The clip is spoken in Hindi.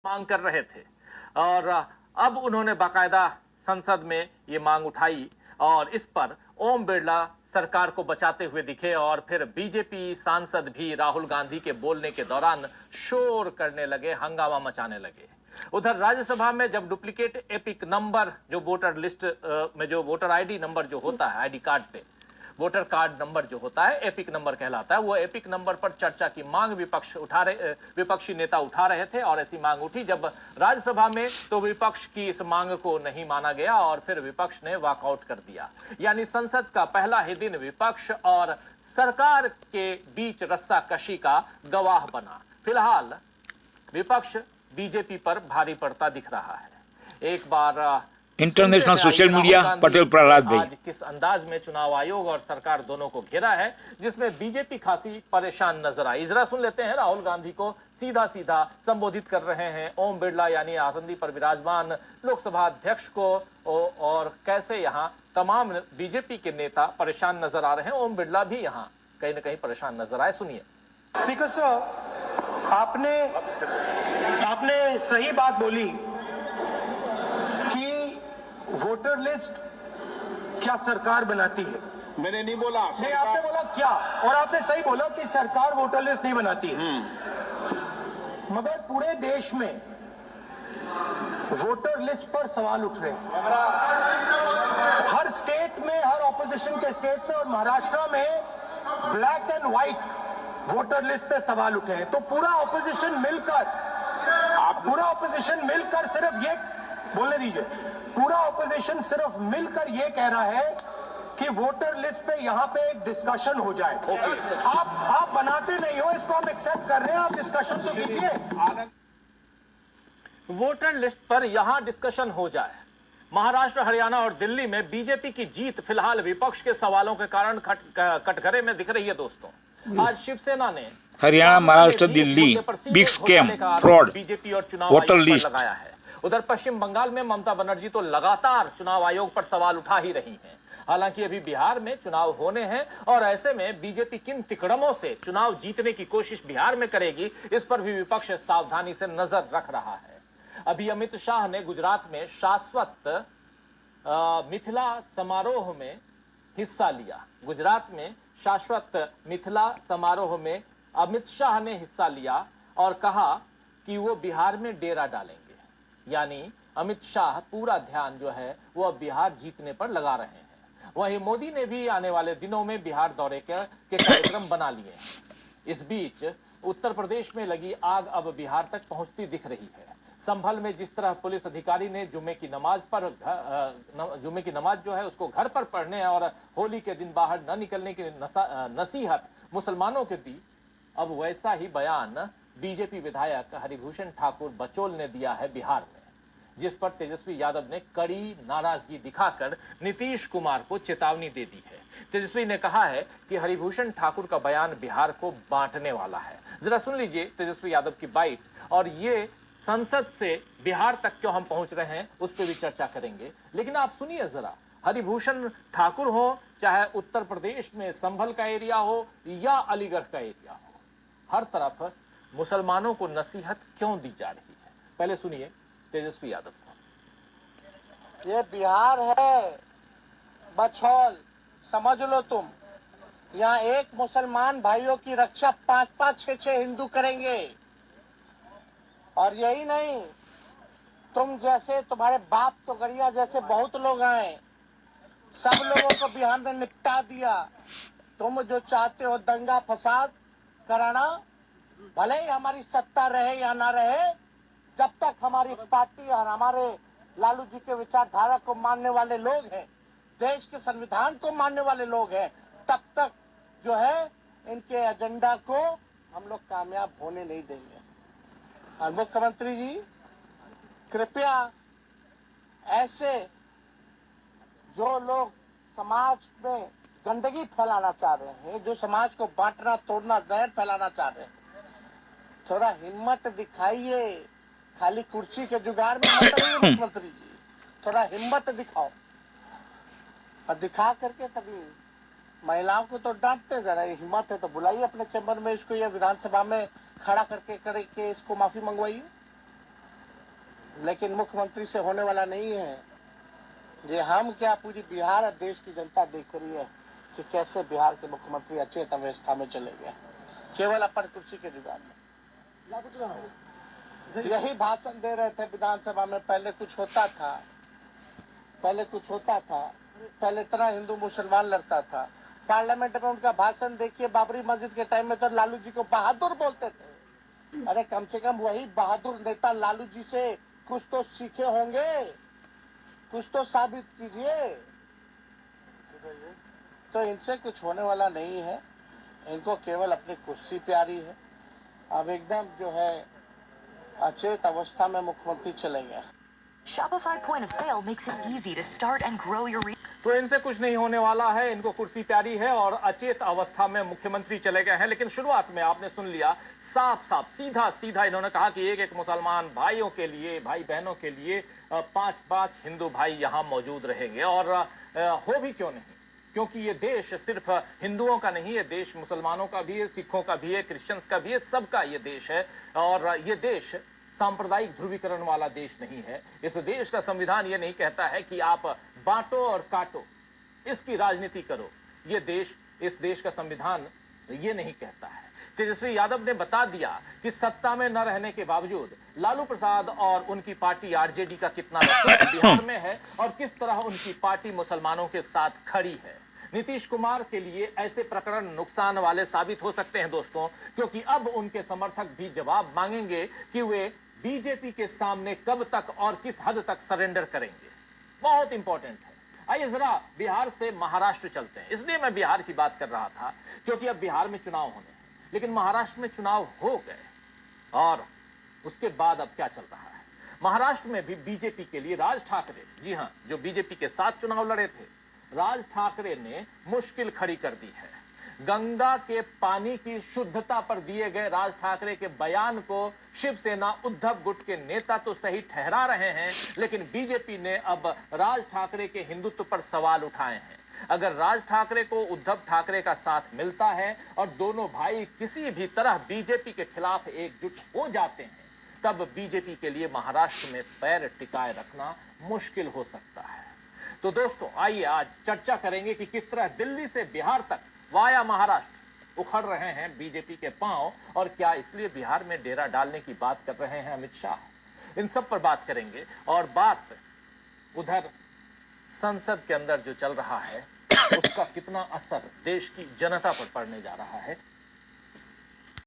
मांग कर रहे थे और अब उन्होंने बाकायदा संसद में ये मांग उठाई और इस पर ओम बिरला सरकार को बचाते हुए दिखे और फिर बीजेपी सांसद भी राहुल गांधी के बोलने के दौरान शोर करने लगे, हंगामा मचाने लगे। उधर राज्यसभा में जब डुप्लीकेट एपिक नंबर जो वोटर लिस्ट में जो वोटर आईडी नंबर जो होता है, आईडी कार्ड पे वोटर कार्ड नंबर जो होता है एपिक नंबर कहलाता है, वो एपिक नंबर पर चर्चा की मांग विपक्षी नेता उठा रहे थे और ऐसी मांग उठी जब राज्यसभा में तो विपक्ष की इस मांग को नहीं माना गया और फिर विपक्ष ने वॉकआउट कर दिया। यानी संसद का पहला ही दिन विपक्ष और सरकार के बीच रस्साकशी का गवाह बना। फिलहाल विपक्ष बीजेपी पर भारी पड़ता दिख रहा है। एक बार international social media Patel Prahlad भाई आज किस अंदाज में चुनाव आयोग और सरकार दोनों को घेरा है, जिसमें बीजेपी खासी परेशान नजर आई। जरा सुन लेते हैं राहुल गांधी को सीधा सीधा संबोधित कर रहे हैं ओम बिरला यानी आसंदी पर विराजमान लोकसभा अध्यक्ष को और कैसे यहां तमाम बीजेपी के नेता परेशान नजर आ रहे हैं। ओम बिरला भी यहां कहीं ना कहीं परेशान नजर आए, सुनिए। आपने सही बात बोली कि वोटर लिस्ट क्या सरकार बनाती है। मैंने नहीं बोला, नहीं आपने बोला क्या, और आपने सही बोला कि सरकार वोटर लिस्ट नहीं बनाती है। मगर पूरे देश में वोटर लिस्ट पर सवाल उठ रहे हैं, हर स्टेट में, हर ऑपोजिशन के स्टेट में और महाराष्ट्र में black and white voter list पे सवाल उठे हैं। तो पूरा ऑपोजिशन मिलकर सिर्फ ये बोलने दीजिए, पूरा ऑपोजिशन सिर्फ मिलकर ये कह रहा है कि वोटर लिस्ट पे यहां पे एक डिस्कशन हो जाए। आप बनाते नहीं हो, इसको हम एक्सेप्ट कर रहे हैं, आप डिस्कशन तो कीजिए। वोटर लिस्ट पर यहां डिस्कशन हो जाए। महाराष्ट्र, हरियाणा और दिल्ली में बीजेपी की जीत फिलहाल विपक्ष के सवालों के कारण कटघरे में दिख रही है। दोस्तों, आज शिवसेना ने Haryana, Maharashtra, Delhi big scam, fraud, BJP और चुनाव वोटर आयोग पर लिस्ट लगाया है। उधर पश्चिम बंगाल में ममता बनर्जी तो लगातार चुनाव आयोग पर सवाल उठा ही रही हैं। हालांकि अभी बिहार में चुनाव होने हैं और ऐसे में बीजेपी किन तिकड़मों से चुनाव जीतने की कोशिश बिहार में करेगी, इस पर भी विपक्ष सावधानी से नजर रख रहा है। अभी अमित शाह ने गुजरात में शाश्वत मिथिला समारोह में हिस्सा लिया। गुजरात में शाश्वत मिथिला समारोह में अमित शाह ने हिस्सा लिया और कहा कि वो बिहार में डेरा डालेंगे। यानी अमित शाह पूरा ध्यान जो है वो अब बिहार जीतने पर लगा रहे हैं। वहीं मोदी ने भी आने वाले दिनों में बिहार दौरे के कार्यक्रम बना लिए हैं। इस बीच उत्तर प्रदेश में लगी आग अब बिहार तक पहुंचती दिख रही है। संभल में जिस तरह पुलिस अधिकारी ने जुम्मे की नमाज जो है उसको घर पर पढ़ने और होली के दिन बाहर न निकलने की नसीहत मुसलमानों के दी, अब वैसा ही बयान बीजेपी विधायक हरिभूषण ठाकुर बचौल ने दिया है बिहार में, जिस पर तेजस्वी यादव ने कड़ी नाराजगी दिखाकर नीतीश कुमार को चेतावनी दे दी है। तेजस्वी ने कहा है कि हरिभूषण ठाकुर का बयान बिहार को बांटने वाला है। जरा सुन लीजिए तेजस्वी यादव की बाइट, और ये संसद से बिहार तक क्यों हम पहुंच रहे हैं उस पर भी चर्चा करेंगे। लेकिन आप सुनिए जरा, हरिभूषण ठाकुर हो, चाहे उत्तर प्रदेश में संभल का एरिया हो या अलीगढ़ का एरिया हो, हर तरफ मुसलमानों को नसीहत क्यों दी जा रही है। पहले सुनिए तेजस्वी यादव को। ये बिहार है, बछौल समझ लो तुम। यहाँ एक मुसलमान भाइयों की रक्षा 5-5, 6-6 हिंदू करेंगे। और यही नहीं, तुम जैसे, तुम्हारे बाप तो गरिया जैसे बहुत लोग आए, सब लोगों को बिहार ने निपटा दिया। तुम जो चाहते हो दंगा फसाद कराना, भले ही हमारी सत्ता रहे या ना रहे, जब तक हमारी पार्टी और हमारे लालू जी के विचारधारा को मानने वाले लोग हैं, देश के संविधान को मानने वाले लोग हैं, तब तक जो है इनके एजेंडा को हम लोग कामयाब होने नहीं देंगे। और मुख्यमंत्री जी, कृपया ऐसे जो लोग समाज में गंदगी फैलाना चाह रहे हैं, जो समाज को बांटना, तोड़ना, जहर फैलाना चाह रहे हैं, थोड़ा हिम्मत दिखाइए। खाली कुर्सी के जुगाड़ में मत रहिए मुख्यमंत्री जी, थोड़ा हिम्मत दिखाओ। और दिखा करके तभी महिलाओं को तो डांटते, जरा हिम्मत है तो बुलाइए अपने चैम्बर में इसको, या विधानसभा में खड़ा करके इसको माफी मंगवाइए। लेकिन मुख्यमंत्री से होने वाला नहीं है। ये हम क्या, पूरी बिहार और देश की जनता देख रही है कि कैसे बिहार के मुख्यमंत्री अचेत अवस्था में चले गए, केवल अपन कुर्सी के जुगाड़ में। यही भाषण दे रहे थे विधानसभा में। पहले कुछ होता था, पहले इतना हिंदू मुसलमान लड़ता था। पार्लियामेंट में उनका भाषण देखिए, बाबरी मस्जिद के टाइम में तो लालू जी को बहादुर बोलते थे। अरे कम से कम वही बहादुर नेता लालू जी से कुछ तो सीखे होंगे, कुछ तो साबित कीजिए। तो इनसे कुछ होने वाला नहीं है, इनको केवल अपनी कुर्सी प्यारी है। अब एकदम जो है अचेत अवस्था में मुख्यमंत्री चले गए। Shopify point of sale makes it easy to start and grow your तो इनसे कुछ नहीं होने वाला है, इनको कुर्सी प्यारी है और अचेत अवस्था में मुख्यमंत्री चले गए हैं। लेकिन शुरुआत में आपने सुन लिया, साफ साफ सीधा सीधा इन्होंने कहा कि एक एक मुसलमान भाइयों के लिए, भाई बहनों के लिए 5-5 हिंदू भाई यहाँ मौजूद रहेंगे। और हो भी क्यों नहीं, क्योंकि ये देश सिर्फ हिंदुओं का नहीं, ये देश मुसलमानों का भी है, सिखों का भी है, क्रिश्चियंस का भी है, सबका ये देश है। और ये देश सांप्रदायिक ध्रुवीकरण वाला देश नहीं है। इस देश का संविधान ये नहीं कहता है कि आप बांटो और काटो, इसकी राजनीति करो। ये देश, इस देश का संविधान ये नहीं कहता है। तेजस्वी यादव ने बता दिया कि सत्ता में न रहने के बावजूद लालू प्रसाद और उनकी पार्टी आरजेडी का कितना रसूख बिहार में है और किस तरह उनकी पार्टी मुसलमानों के साथ खड़ी है। नीतीश कुमार के लिए ऐसे प्रकरण नुकसान वाले साबित हो सकते हैं दोस्तों, क्योंकि अब उनके समर्थक भी जवाब मांगेंगे कि वे बीजेपी के सामने कब तक और किस हद तक सरेंडर करेंगे। बहुत इंपॉर्टेंट है। आइए जरा बिहार से महाराष्ट्र चलते हैं। इसलिए मैं बिहार की बात कर रहा था क्योंकि अब बिहार में चुनाव होने हैं, लेकिन महाराष्ट्र में चुनाव हो गए और उसके बाद अब क्या चल रहा है। महाराष्ट्र में भी बीजेपी के लिए राज ठाकरे, जी हां, जो बीजेपी के साथ चुनाव लड़े थे, राज ठाकरे ने मुश्किल खड़ी कर दी है। गंगा के पानी की शुद्धता पर दिए गए राज ठाकरे के बयान को शिवसेना उद्धव गुट के नेता तो सही ठहरा रहे हैं, लेकिन बीजेपी ने अब राज ठाकरे के हिंदुत्व पर सवाल उठाए हैं। अगर राज ठाकरे को उद्धव ठाकरे का साथ मिलता है और दोनों भाई किसी भी तरह बीजेपी के खिलाफ एकजुट हो जाते हैं, तब बीजेपी के लिए महाराष्ट्र में पैर टिकाए रखना मुश्किल हो सकता है। तो दोस्तों आइए आज चर्चा करेंगे कि किस तरह दिल्ली से बिहार तक वाया महाराष्ट्र उखड़ रहे हैं बीजेपी के पांव, और क्या इसलिए बिहार में डेरा डालने की बात कर रहे हैं अमित शाह। इन सब पर बात करेंगे। और बात उधर संसद के अंदर जो चल रहा है उसका कितना असर देश की जनता पर पड़ने जा रहा है,